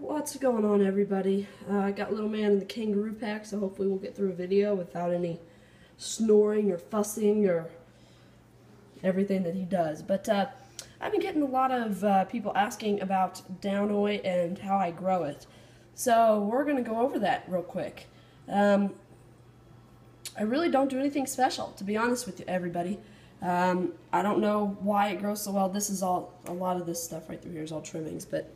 What's going on, everybody? I got little man in the kangaroo pack, so hopefully we'll get through a video without any snoring or fussing or everything that he does. But I've been getting a lot of people asking about Downoi and how I grow it. So we're going to go over that real quick. I really don't do anything special, to be honest with you, everybody. I don't know why it grows so well. This is all, a lot of this stuff right through here is all trimmings, but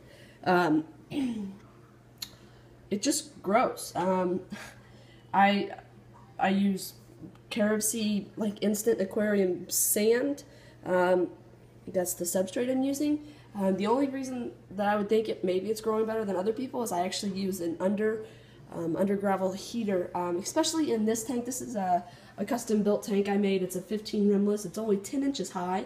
it just grows. I use helferi, like instant aquarium sand. That's the substrate I'm using. The only reason that I would think maybe it's growing better than other people is I actually use an under gravel heater, especially in this tank. This is a custom built tank I made. It's a 15 rimless. It's only 10 inches high.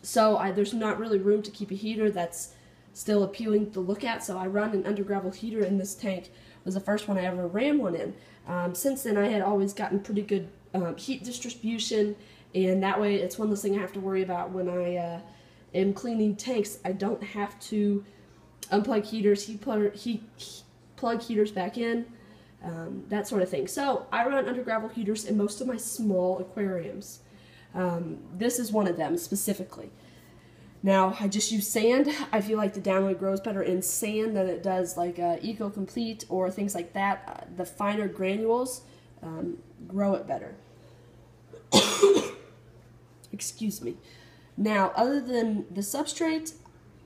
So there's not really room to keep a heater that's still appealing to look at, so I run an under gravel heater in this tank. It was the first one I ever ran one in. Since then I had always gotten pretty good heat distribution, and that way it's one less thing I have to worry about when I am cleaning tanks. I don't have to unplug heaters, plug heaters back in, that sort of thing. So I run under gravel heaters in most of my small aquariums. This is one of them specifically. Now, I just use sand. I feel like the Downoi grows better in sand than it does like Eco Complete or things like that. The finer granules grow it better. Excuse me. Now, other than the substrate,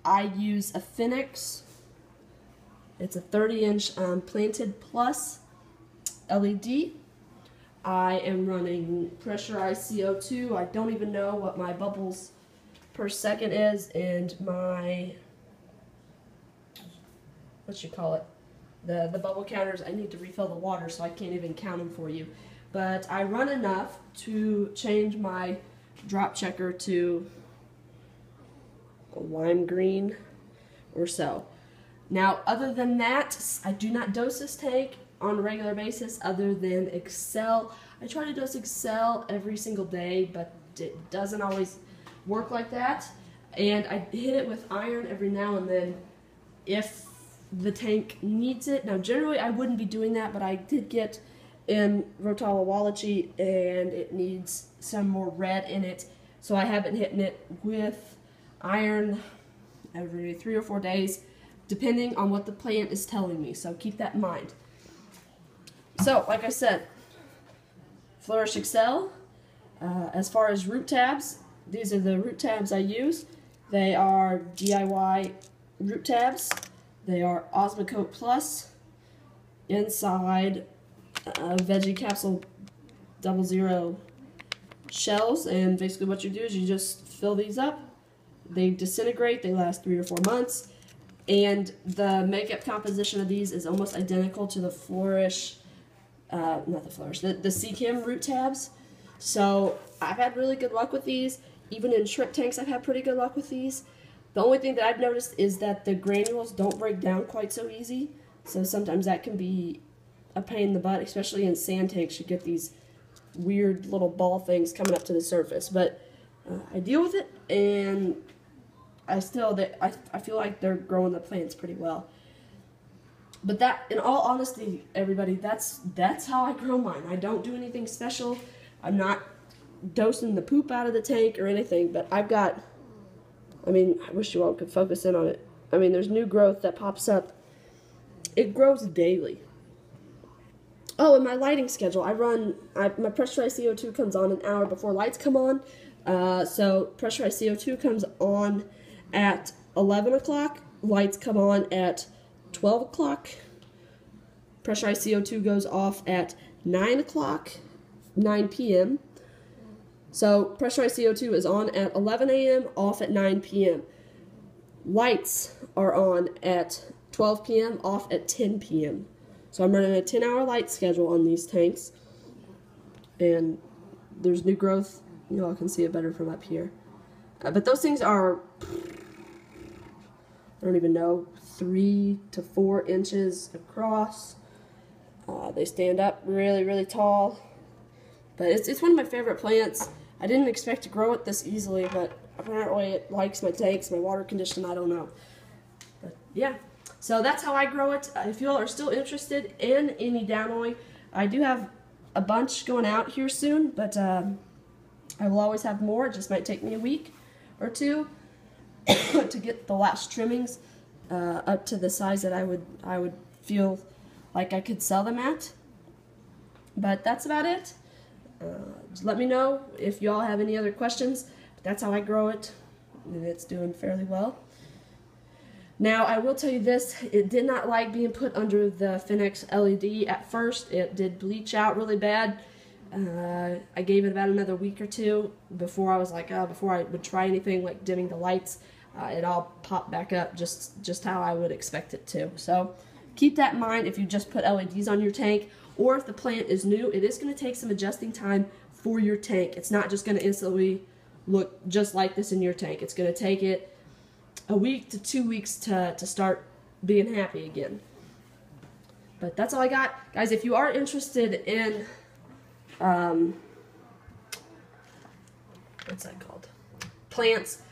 I use a Phoenix. It's a 30-inch Planted Plus LED. I am running pressurized CO2. I don't even know what my bubbles per second is, and my, the bubble counters, I need to refill the water, so I can't even count them for you. But I run enough to change my drop checker to a lime green or so. Now, other than that, I do not dose this tank on a regular basis other than Excel. I try to dose Excel every single day, but it doesn't always work like that. And I hit it with iron every now and then if the tank needs it. Now, generally I wouldn't be doing that, but I did get in Rotala Wallachi and it needs some more red in it, so I have been hitting it with iron every 3 or 4 days, depending on what the plant is telling me, so keep that in mind. So, like I said, Flourish Excel. As far as root tabs, these are the root tabs I use. They are DIY root tabs. They are Osmocote Plus inside Veggie Capsule 00 shells, and basically what you do is you just fill these up. They disintegrate. They last 3 or 4 months, and the makeup composition of these is almost identical to the Flourish, not the Flourish, the Seachem root tabs. So I've had really good luck with these. Even in shrimp tanks, I've had pretty good luck with these. The only thing that I've noticed is that the granules don't break down quite so easy, so sometimes that can be a pain in the butt, especially in sand tanks. You get these weird little ball things coming up to the surface. But I deal with it, and I feel like they're growing the plants pretty well. But that, in all honesty, everybody, that's how I grow mine. I don't do anything special. I'm not dosing the poop out of the tank or anything, but I've got, I mean, I wish you all could focus in on it. I mean, there's new growth that pops up. It grows daily. Oh, and my lighting schedule. My pressurized CO2 comes on an hour before lights come on. So pressurized CO2 comes on at 11 o'clock. Lights come on at 12 o'clock. Pressurized CO2 goes off at 9 o'clock, 9 p.m. So pressurized CO2 is on at 11 a.m., off at 9 p.m. Lights are on at 12 p.m., off at 10 p.m. So I'm running a 10-hour light schedule on these tanks. And there's new growth. You all can see it better from up here. But those things are, I don't even know, 3 to 4 inches across. They stand up really, really tall. But it's one of my favorite plants. I didn't expect to grow it this easily, but apparently it likes my tanks, my water condition, I don't know. But yeah, so that's how I grow it. If you all are still interested in any Downoi, I do have a bunch going out here soon, but I will always have more. It just might take me a week or two to get the last trimmings up to the size that I would feel like I could sell them at. But that's about it. Just let me know if y'all have any other questions. But that's how I grow it, and it's doing fairly well. Now, I will tell you this, it did not like being put under the Finex LED at first. It did bleach out really bad. I gave it about another week or two before I was like, before I would try anything like dimming the lights, it all popped back up just how I would expect it to. So keep that in mind if you just put LEDs on your tank, or if the plant is new, it is going to take some adjusting time for your tank. It's not just going to instantly look just like this in your tank. It's going to take it a week to 2 weeks to start being happy again. But that's all I got. Guys, if you are interested in, what's that called? Plants,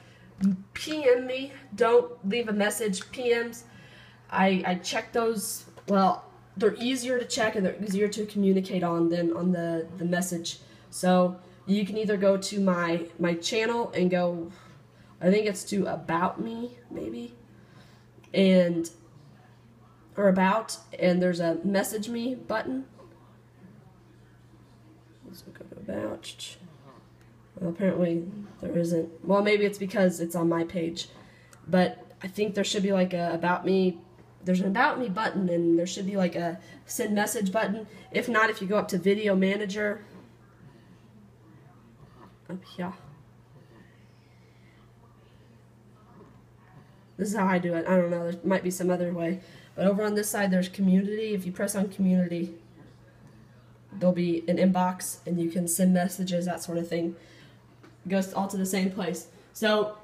PM me. Don't leave a message. PMs, I check those. Well, they're easier to check and they're easier to communicate on than on the message. So you can either go to my channel and go, I think it's to About Me, maybe, or About, and there's a Message Me button. Let's go to About. Well, apparently there isn't. Well, maybe it's because it's on my page, but I think there should be like a About Me. There's an About Me button, and there should be like a Send Message button. If not, if you go up to Video Manager, up here. This is how I do it. I don't know. There might be some other way. But over on this side, there's Community. If you press on Community, there'll be an inbox, and you can send messages, that sort of thing. It goes all to the same place. So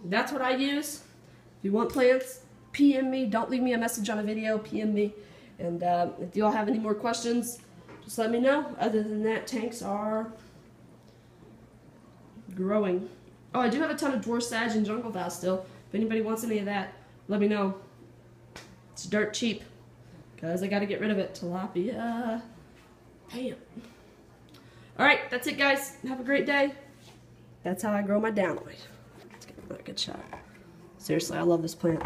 that's what I use. If you want plants, PM me. Don't leave me a message on a video. PM me. And if you all have any more questions, just let me know. Other than that, tanks are growing. Oh, I do have a ton of dwarf sage and jungle val still. If anybody wants any of that, let me know. It's dirt cheap, because I got to get rid of it. Tilapia. Bam. Alright, that's it, guys. Have a great day. That's how I grow my Downoi. Let's get another good shot. Seriously, I love this plant.